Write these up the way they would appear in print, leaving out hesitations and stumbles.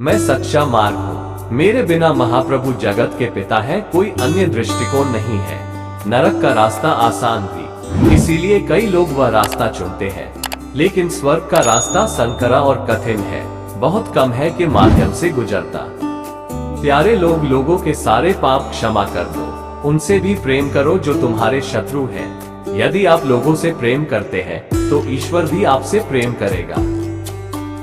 मैं सच्चा मार्ग हूँ। मेरे बिना महाप्रभु जगत के पिता है, कोई अन्य दृष्टिकोण नहीं है। नरक का रास्ता आसान भी, इसीलिए कई लोग वह रास्ता चुनते हैं, लेकिन स्वर्ग का रास्ता संकरा और कठिन है, बहुत कम है के माध्यम से गुजरता। प्यारे लोग, लोगों के सारे पाप क्षमा कर दो, उनसे भी प्रेम करो जो तुम्हारे शत्रु हैं। यदि आप लोगों से प्रेम करते हैं तो ईश्वर भी आपसे प्रेम करेगा।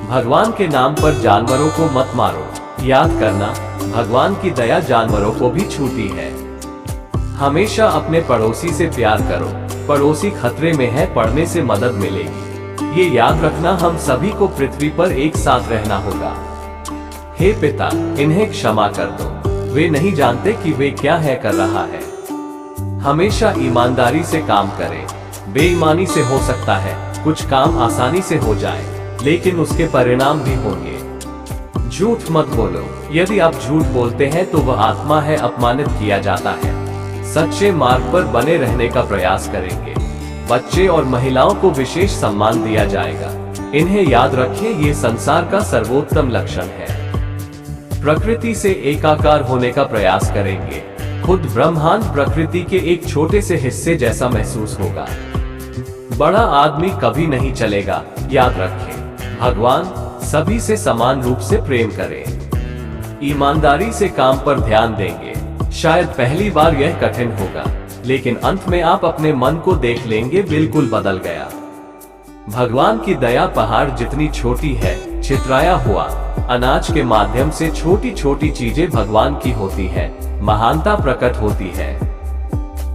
भगवान के नाम पर जानवरों को मत मारो। याद करना, भगवान की दया जानवरों को भी छूती है। हमेशा अपने पड़ोसी से प्यार करो, पड़ोसी खतरे में है, पढ़ने से मदद मिलेगी। ये याद रखना, हम सभी को पृथ्वी पर एक साथ रहना होगा। हे पिता, इन्हें क्षमा कर दो, वे नहीं जानते कि वे क्या है कर रहा है। हमेशा ईमानदारी से काम करें। बेईमानी से हो सकता है कुछ काम आसानी से हो जाए, लेकिन उसके परिणाम भी होंगे। झूठ मत बोलो। यदि आप झूठ बोलते हैं तो वह आत्मा है, अपमानित किया जाता है। सच्चे मार्ग पर बने रहने का प्रयास करेंगे। बच्चे और महिलाओं को विशेष सम्मान दिया जाएगा। इन्हें याद रखें, ये संसार का सर्वोत्तम लक्षण है। प्रकृति से एकाकार होने का प्रयास करेंगे। खुद ब्रह्मांड प्रकृति के एक छोटे से हिस्से जैसा महसूस होगा। बड़ा आदमी कभी नहीं चलेगा। याद रखें, भगवान सभी से समान रूप से प्रेम करें। ईमानदारी से काम पर ध्यान देंगे। शायद पहली बार यह कठिन होगा, लेकिन अंत में आप अपने मन को देख लेंगे, बिल्कुल बदल गया। भगवान की दया पहाड़ जितनी छोटी है, छितराया हुआ अनाज के माध्यम से छोटी छोटी चीजें भगवान की होती है, महानता प्रकट होती है।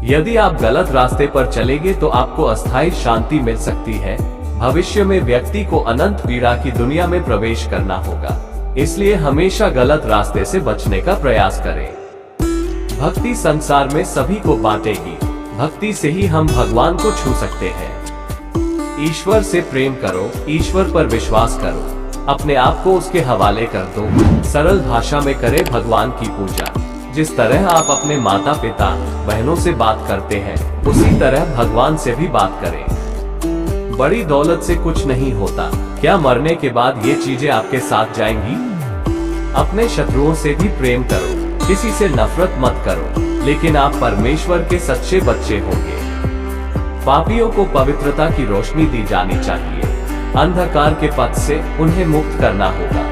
यदि आप गलत रास्ते पर चलेंगे तो आपको अस्थायी शांति मिल सकती है। भविष्य में व्यक्ति को अनंत पीड़ा की दुनिया में प्रवेश करना होगा, इसलिए हमेशा गलत रास्ते से बचने का प्रयास करें। भक्ति संसार में सभी को बांटेगी। भक्ति से ही हम भगवान को छू सकते हैं। ईश्वर से प्रेम करो, ईश्वर पर विश्वास करो, अपने आप को उसके हवाले कर दो। सरल भाषा में करें भगवान की पूजा। जिस तरह आप अपने माता पिता बहनों से बात करते हैं, उसी तरह भगवान से भी बात करें। बड़ी दौलत से कुछ नहीं होता। क्या मरने के बाद ये चीजें आपके साथ जाएंगी? अपने शत्रुओं से भी प्रेम करो, किसी से नफरत मत करो, लेकिन आप परमेश्वर के सच्चे बच्चे होंगे। पापियों को पवित्रता की रोशनी दी जानी चाहिए। अंधकार के पथ से उन्हें मुक्त करना होगा।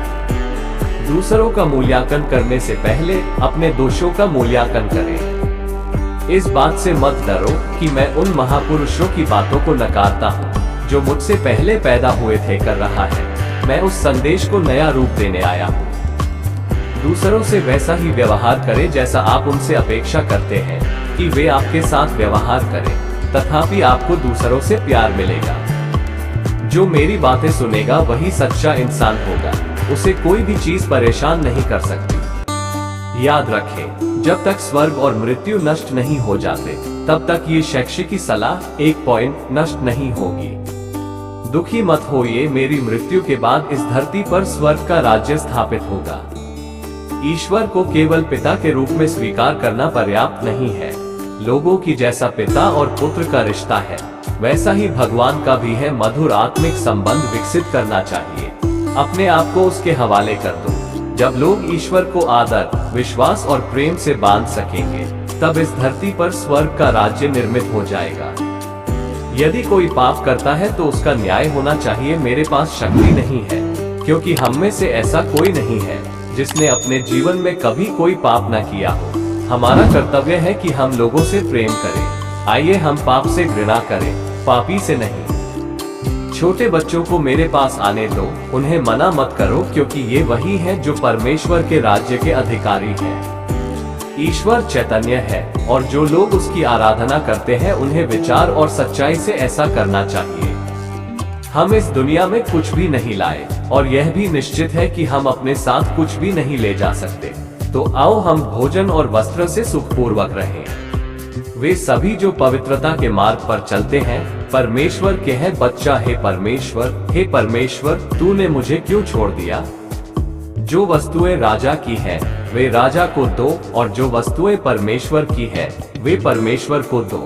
दूसरों का मूल्यांकन करने से पहले अपने दोषों का मूल्यांकन करें। इस बात से मत डरो कि मैं उन महापुरुषों की बातों को नकारता हूँ जो मुझसे पहले पैदा हुए थे कर रहा है। मैं उस संदेश को नया रूप देने आया हूँ। दूसरों से वैसा ही व्यवहार करें जैसा आप उनसे अपेक्षा करते हैं कि वे आपके साथ व्यवहार करें, तथापि आपको दूसरों से प्यार मिलेगा। जो मेरी बातें सुनेगा वही सच्चा इंसान होगा, उसे कोई भी चीज परेशान नहीं कर सकती। याद रखें, जब तक स्वर्ग और मृत्यु नष्ट नहीं हो जाते, तब तक ये शैक्षिक सलाह एक पॉइंट नष्ट नहीं होगी। दुखी मत होइए, मेरी मृत्यु के बाद इस धरती पर स्वर्ग का राज्य स्थापित होगा। ईश्वर को केवल पिता के रूप में स्वीकार करना पर्याप्त नहीं है। लोगों की जैसा पिता और पुत्र का रिश्ता है, वैसा ही भगवान का भी है। मधुर आत्मिक संबंध विकसित करना चाहिए। अपने आप को उसके हवाले कर दो। जब लोग ईश्वर को आदर, विश्वास और प्रेम से बांध सकेंगे, तब इस धरती पर स्वर्ग का राज्य निर्मित हो जाएगा। यदि कोई पाप करता है तो उसका न्याय होना चाहिए। मेरे पास शक्ति नहीं है, क्योंकि हम में से ऐसा कोई नहीं है जिसने अपने जीवन में कभी कोई पाप न किया हो। हमारा कर्तव्य है कि हम लोगों से प्रेम करें। आइए हम पाप से घृणा करें, पापी से नहीं। छोटे बच्चों को मेरे पास आने दो, उन्हें मना मत करो, क्योंकि ये वही हैं जो परमेश्वर के राज्य के अधिकारी हैं। ईश्वर चैतन्य है और जो लोग उसकी आराधना करते हैं उन्हें विचार और सच्चाई से ऐसा करना चाहिए। हम इस दुनिया में कुछ भी नहीं लाए और यह भी निश्चित है कि हम अपने साथ कुछ भी नहीं ले जा सकते। तो आओ हम भोजन और वस्त्र से सुखपूर्वक रहें। वे सभी जो पवित्रता के मार्ग पर चलते हैं परमेश्वर के हैं। बच्चा, हे परमेश्वर, तूने मुझे क्यों छोड़ दिया? जो वस्तुएं राजा की हैं, वे राजा को दो, और जो वस्तुएं परमेश्वर की है, वे परमेश्वर को दो।